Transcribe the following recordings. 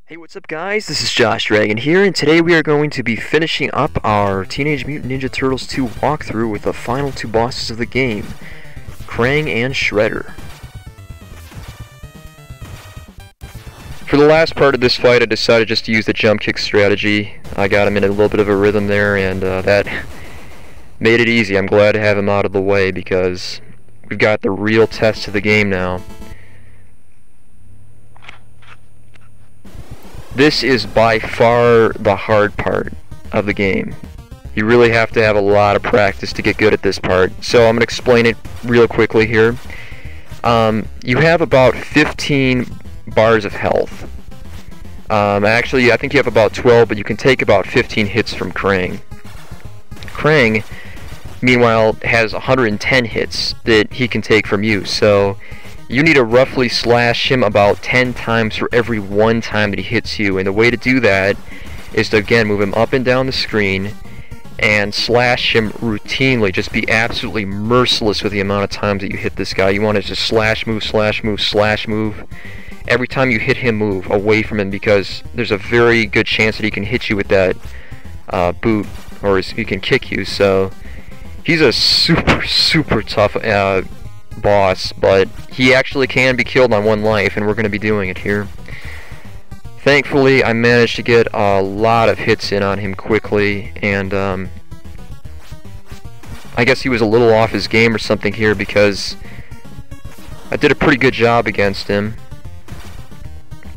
Hey, what's up guys? This is Josh Dragon here, and today we are going to be finishing up our Teenage Mutant Ninja Turtles 2 walkthrough with the final two bosses of the game, Krang and Shredder. For the last part of this fight, I decided just to use the jump kick strategy. I got him in a little bit of a rhythm there, and that made it easy. I'm glad to have him out of the way because we've got the real test of the game now. This is by far the hard part of the game. You really have to have a lot of practice to get good at this part. So I'm going to explain it real quickly here. You have about 15 bars of health. Actually, I think you have about 12, but you can take about 15 hits from Krang. Krang, meanwhile, has 110 hits that he can take from you. So you need to roughly slash him about 10 times for every one time that he hits you, and the way to do that is to again move him up and down the screen and slash him routinely. Just be absolutely merciless with the amount of times that you hit this guy. You want to just slash move, slash move, slash move. Every time you hit him, move away from him, because there's a very good chance that he can hit you with that boot, or he can kick you. So he's a super tough boss, but he actually can be killed on one life, and we're going to be doing it here. Thankfully, I managed to get a lot of hits in on him quickly, and I guess he was a little off his game or something here, because I did a pretty good job against him.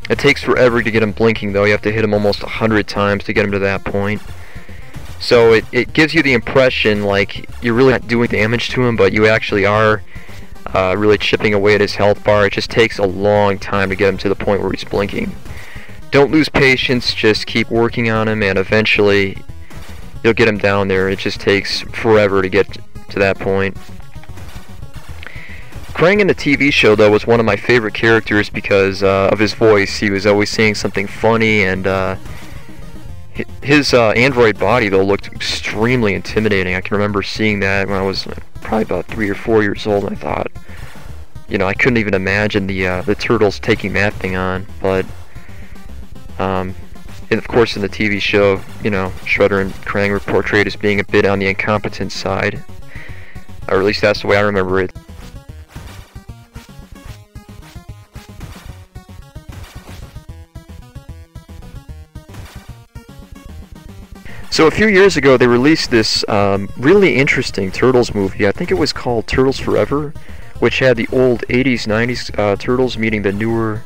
It takes forever to get him blinking, though. You have to hit him almost 100 times to get him to that point. So it gives you the impression like you're really not doing damage to him, but you actually are really chipping away at his health bar. It just takes a long time to get him to the point where he's blinking. Don't lose patience, just keep working on him, and eventually you'll get him down there. It just takes forever to get to that point. Krang in the TV show, though, was one of my favorite characters because of his voice. He was always saying something funny, and his android body, though, looked extremely intimidating. I can remember seeing that when I was probably about 3 or 4 years old, and I thought, you know, I couldn't even imagine the Turtles taking that thing on. But and of course in the TV show, you know, Shredder and Krang were portrayed as being a bit on the incompetent side, or at least that's the way I remember it. So a few years ago, they released this really interesting Turtles movie. I think it was called Turtles Forever, which had the old 80s, 90s Turtles meeting the newer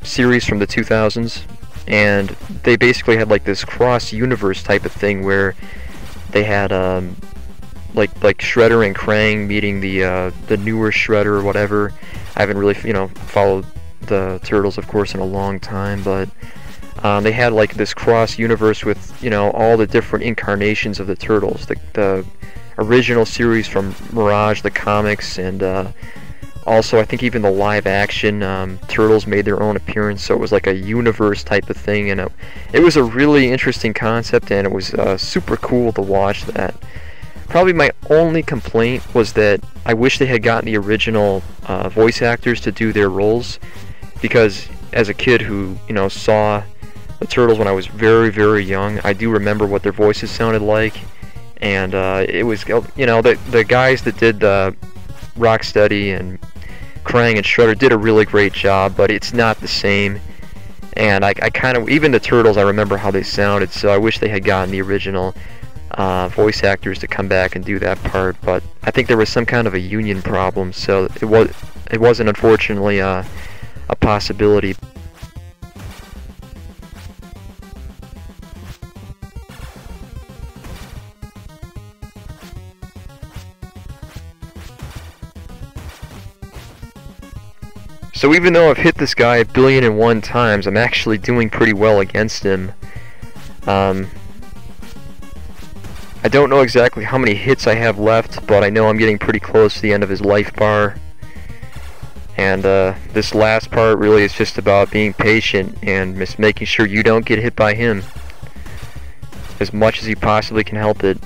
series from the 2000s. And they basically had like this cross-universe type of thing where they had like Shredder and Krang meeting the newer Shredder or whatever. I haven't really, you know, followed the Turtles, of course, in a long time, but they had like this cross-universe with, you know, all the different incarnations of the Turtles. The original series from Mirage, the comics, and also I think even the live-action Turtles made their own appearance, so it was like a universe type of thing, and it was a really interesting concept, and it was super cool to watch that. Probably my only complaint was that I wish they had gotten the original voice actors to do their roles, because as a kid who, you know, saw the Turtles when I was very young, I do remember what their voices sounded like, and it was, you know, the guys that did Rocksteady and Krang and Shredder did a really great job, but it's not the same. And I kind of, even the Turtles, I remember how they sounded, so I wish they had gotten the original voice actors to come back and do that part. But I think there was some kind of a union problem, so it wasn't, unfortunately, a possibility. So even though I've hit this guy 1,000,001 times, I'm actually doing pretty well against him. I don't know exactly how many hits I have left, but I know I'm getting pretty close to the end of his life bar. And this last part really is just about being patient and just making sure you don't get hit by him as much as you possibly can help it.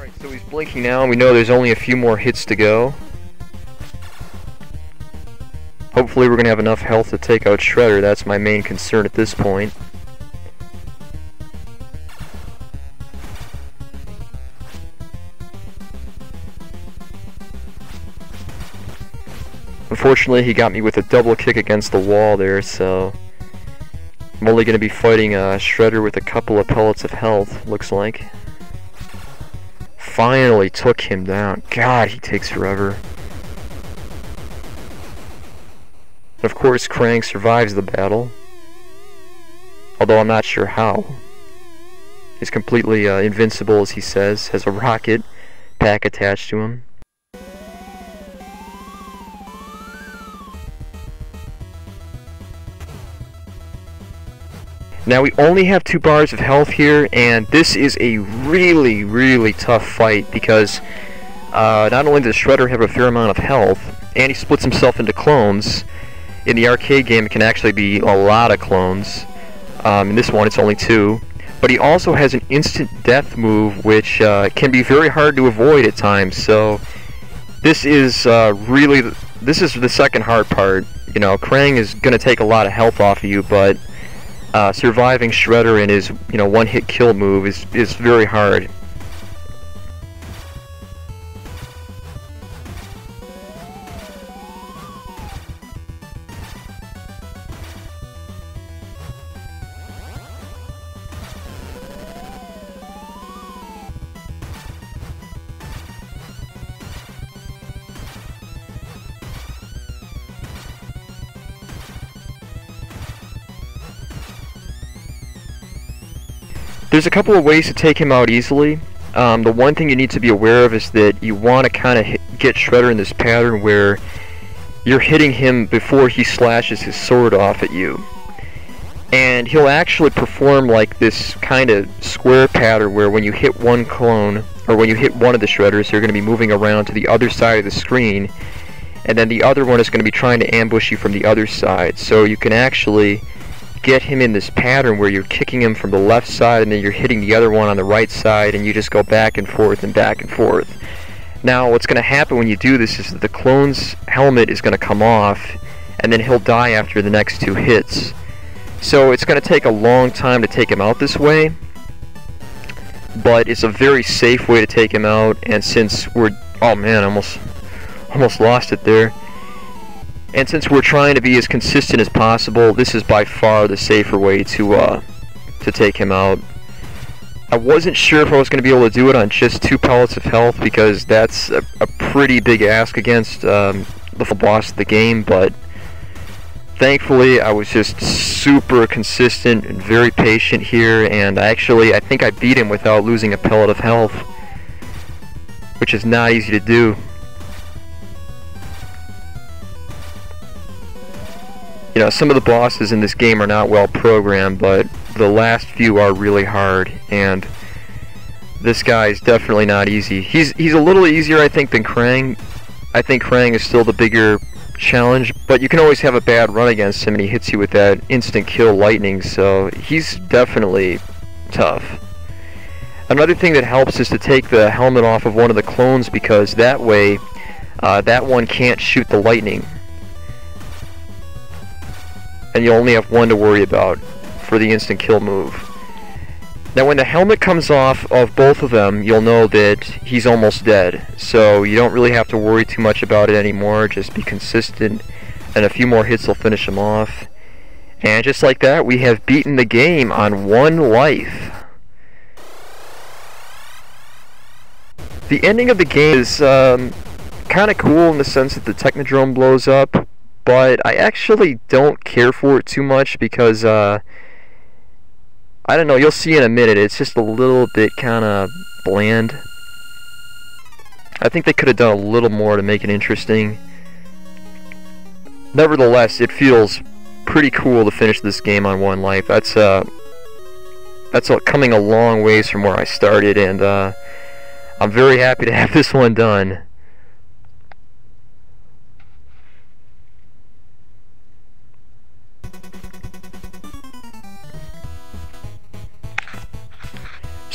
Alright, so he's blinking now, and we know there's only a few more hits to go. Hopefully we're going to have enough health to take out Shredder. That's my main concern at this point. Unfortunately, he got me with a double kick against the wall there, so I'm only going to be fighting Shredder with a couple of pellets of health, looks like. Finally took him down. God, he takes forever. Of course, Krang survives the battle, although I'm not sure how. He's completely invincible, as he says, has a rocket pack attached to him. Now we only have 2 bars of health here, and this is a really, really tough fight because not only does Shredder have a fair amount of health, and he splits himself into clones. In the arcade game it can actually be a lot of clones. In this one it's only 2. But he also has an instant death move which can be very hard to avoid at times, so this is this is the second hard part. You know, Krang is going to take a lot of health off of you, but surviving Shredder in his, one-hit kill move is very hard. There's a couple of ways to take him out easily. The one thing you need to be aware of is that you want to kind of get Shredder in this pattern where you're hitting him before he slashes his sword off at you. And he'll actually perform like this kind of square pattern where when you hit one clone, or when you hit one of the Shredders, they're going to be moving around to the other side of the screen, and then the other one is going to be trying to ambush you from the other side. So you can actually get him in this pattern where you're kicking him from the left side and then you're hitting the other one on the right side, and you just go back and forth and back and forth. Now what's going to happen when you do this is that the clone's helmet is going to come off, and then he'll die after the next 2 hits. So it's going to take a long time to take him out this way, but it's a very safe way to take him out. And since we're, oh man, almost lost it there. And since we're trying to be as consistent as possible, this is by far the safer way to take him out. I wasn't sure if I was going to be able to do it on just 2 pellets of health, because that's a pretty big ask against the full boss of the game, but thankfully I was just super consistent and very patient here, and I think I beat him without losing a pellet of health, which is not easy to do. You know, some of the bosses in this game are not well programmed, but the last few are really hard, and this guy is definitely not easy. He's a little easier, I think, than Krang. I think Krang is still the bigger challenge, but you can always have a bad run against him and he hits you with that instant kill lightning, so he's definitely tough. Another thing that helps is to take the helmet off of one of the clones, because that way that one can't shoot the lightning, and you only have one to worry about for the instant kill move. Now when the helmet comes off of both of them, you'll know that he's almost dead, so you don't really have to worry too much about it anymore. Just be consistent, and a few more hits will finish him off. And just like that, we have beaten the game on 1 life. The ending of the game is kind of cool in the sense that the Technodrome blows up, but I actually don't care for it too much because I don't know, you'll see in a minute, it's just a little bit kind of bland. I think they could have done a little more to make it interesting. Nevertheless, it feels pretty cool to finish this game on 1 life. That's coming a long ways from where I started, and I'm very happy to have this one done.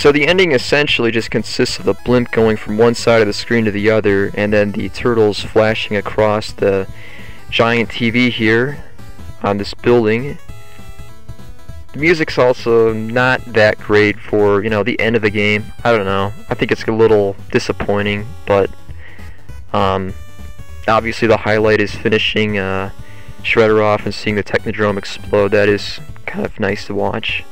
So the ending essentially just consists of the blimp going from one side of the screen to the other, and then the turtles flashing across the giant TV here on this building. The music's also not that great for, you know, the end of the game. I don't know. I think it's a little disappointing, but obviously the highlight is finishing Shredder off and seeing the Technodrome explode. That is kind of nice to watch.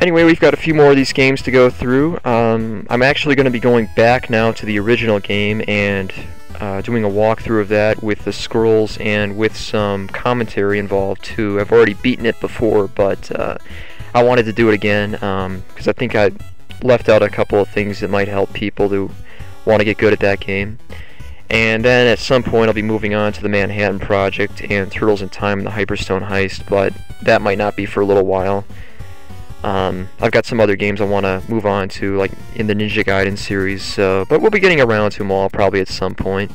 Anyway, we've got a few more of these games to go through. I'm actually going to be going back now to the original game and doing a walkthrough of that with the scrolls and with some commentary involved too. I've already beaten it before, but I wanted to do it again because I think I left out a couple of things that might help people who want to get good at that game. And then at some point I'll be moving on to the Manhattan Project and Turtles in Time and the Hyperstone Heist, but that might not be for a little while. I've got some other games I want to move on to, like in the Ninja Gaiden series, but we'll be getting around to them all probably at some point.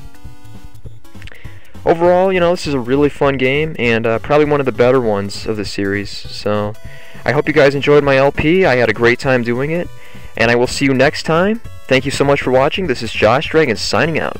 Overall, you know, this is a really fun game, and probably one of the better ones of the series, so I hope you guys enjoyed my LP. I had a great time doing it, and I will see you next time. Thank you so much for watching. This is Josh Dragon signing out.